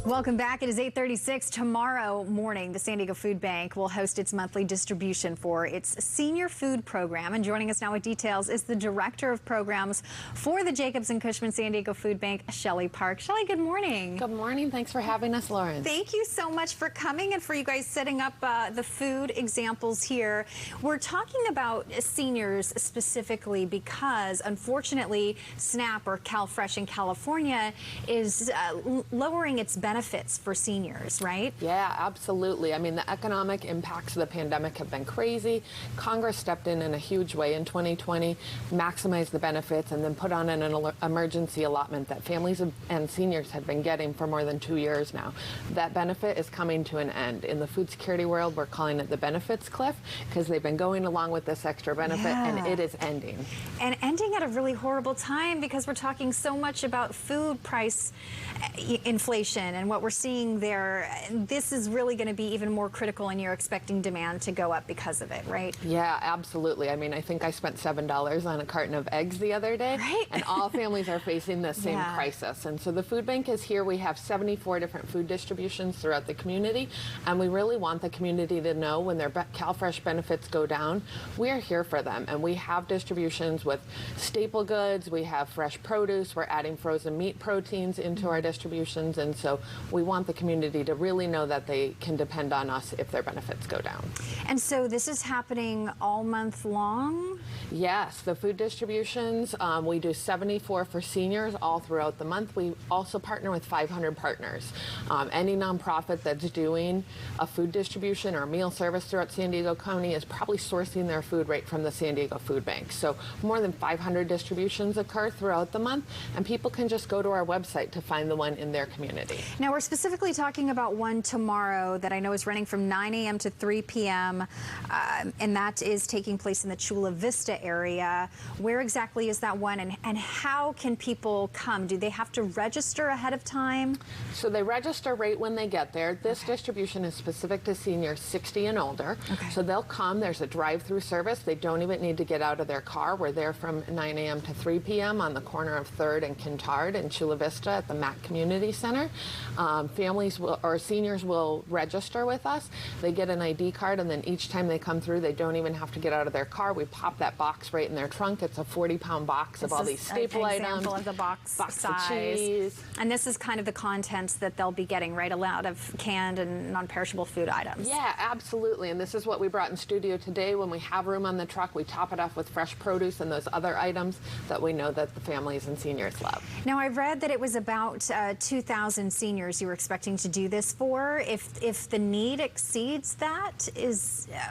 Welcome back. It is 8:36. Tomorrow morning, the San Diego Food Bank will host its monthly distribution for its senior food program. And joining us now with details is the Director of Programs for the Jacobs and Cushman San Diego Food Bank, Shelly Park. Shelly, good morning. Good morning. Thanks for having us, Lauren. Thank you so much for coming and for you guys setting up the food examples here. We're talking about seniors specifically because, unfortunately, SNAP or CalFresh in California is lowering its benefits for seniors, right? Yeah, absolutely. I mean, the economic impacts of the pandemic have been crazy. Congress stepped in a huge way in 2020, maximized the benefits, and then put on an emergency allotment that families and seniors have been getting for more than 2 years now. That benefit is coming to an end. In the food security world, we're calling it the benefits cliff because they've been going along with this extra benefit, and it is ending. And ending at a really horrible time because we're talking so much about food price inflation and what we're seeing there. This is really going to be even more critical, and you're expecting demand to go up because of it, right? Yeah, absolutely. I mean, I think I spent $7 on a carton of eggs the other day, and all families are facing the same crisis. And so the food bank is here. We have 74 different food distributions throughout the community, and we really want the community to know when their CalFresh benefits go down, we're here for them. And we have distributions with staple goods, we have fresh produce, we're adding frozen meat proteins into our distributions, and so we want the community to really know that they can depend on us if their benefits go down. And so this is happening all month long? Yes, the food distributions, we do 74 for seniors all throughout the month. We also partner with 500 partners. Any nonprofit that's doing a food distribution or a meal service throughout San Diego County is probably sourcing their food right from the San Diego Food Bank. So more than 500 distributions occur throughout the month, and people can just go to our website to find the one in their community. Now, we're specifically talking about one tomorrow that I know is running from 9 a.m. to 3 p.m., and that is taking place in the Chula Vista area. Where exactly is that one, and how can people come? Do they have to register ahead of time? So they register right when they get there. This distribution is specific to seniors 60 and older. So they'll come. There's a drive-through service. They don't even need to get out of their car. We're there from 9 a.m. to 3 p.m. on the corner of 3rd and Quintard in Chula Vista at the Mac Community Center. Families or seniors will register with us. They get an ID card, and then each time they come through, they don't even have to get out of their car. We pop that box right in their trunk. It's a 40-pound box of all these staple items. Example of the box size. Of cheese. And this is kind of the contents that they'll be getting, right? A lot of canned and non-perishable food items. Yeah, absolutely. And this is what we brought in studio today. When we have room on the truck, we top it off with fresh produce and those other items that we know that the families and seniors love. Now, I read that it was about 2,000 seniors you were expecting to do this for. If the need exceeds that,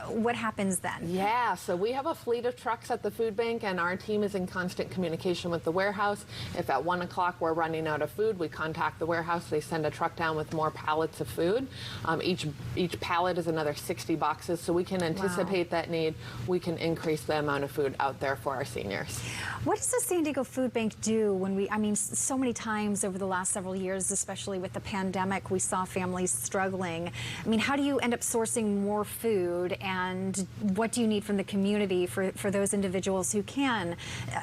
what happens then? Yeah, so we have a fleet of trucks at the food bank, and our team is in constant communication with the warehouse. If at 1 o'clock we're running out of food, we contact the warehouse. They send a truck down with more pallets of food. Each pallet is another 60 boxes, so we can anticipate that need. We can increase the amount of food out there for our seniors. What does the San Diego Food Bank do when I mean, so many times over the last several years, especially with the pandemic, we saw families struggling. I mean, how do you end up sourcing more food, and what do you need from the community for those individuals who can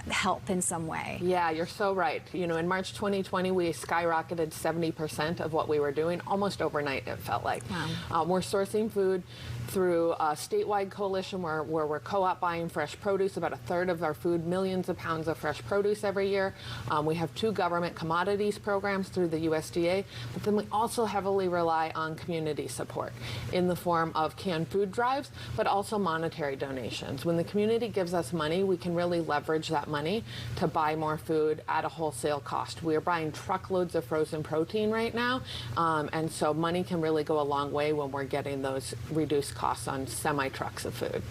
help in some way? Yeah, you're so right. You know, in March 2020, we skyrocketed 70% of what we were doing, almost overnight, it felt like. Wow. We're sourcing food through a statewide coalition where we're co-op buying fresh produce, about 1/3 of our food, millions of pounds of fresh produce every year. We have 2 government commodities programs through the USDA, but then we also heavily rely on community support in the form of canned food drives, but also monetary donations. When the community gives us money, we can really leverage that money to buy more food at a wholesale cost. We are buying truckloads of frozen protein right now, and so money can really go a long way when we're getting those reduced costs on semi-trucks of food.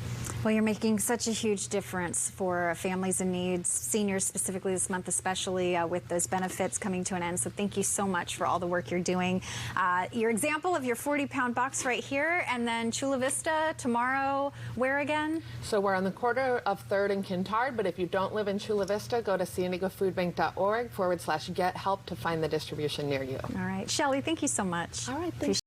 Well, you're making such a huge difference for families in need, seniors specifically this month, especially with those benefits coming to an end. So thank you so much for all the work you're doing. Your example of your 40-pound box right here, and then Chula Vista tomorrow, where again? So we're on the corner of 3rd and Quintard, but if you don't live in Chula Vista, go to sandiegofoodbank.org/get help to find the distribution near you. All right. Shelly, thank you so much. All right. Thanks.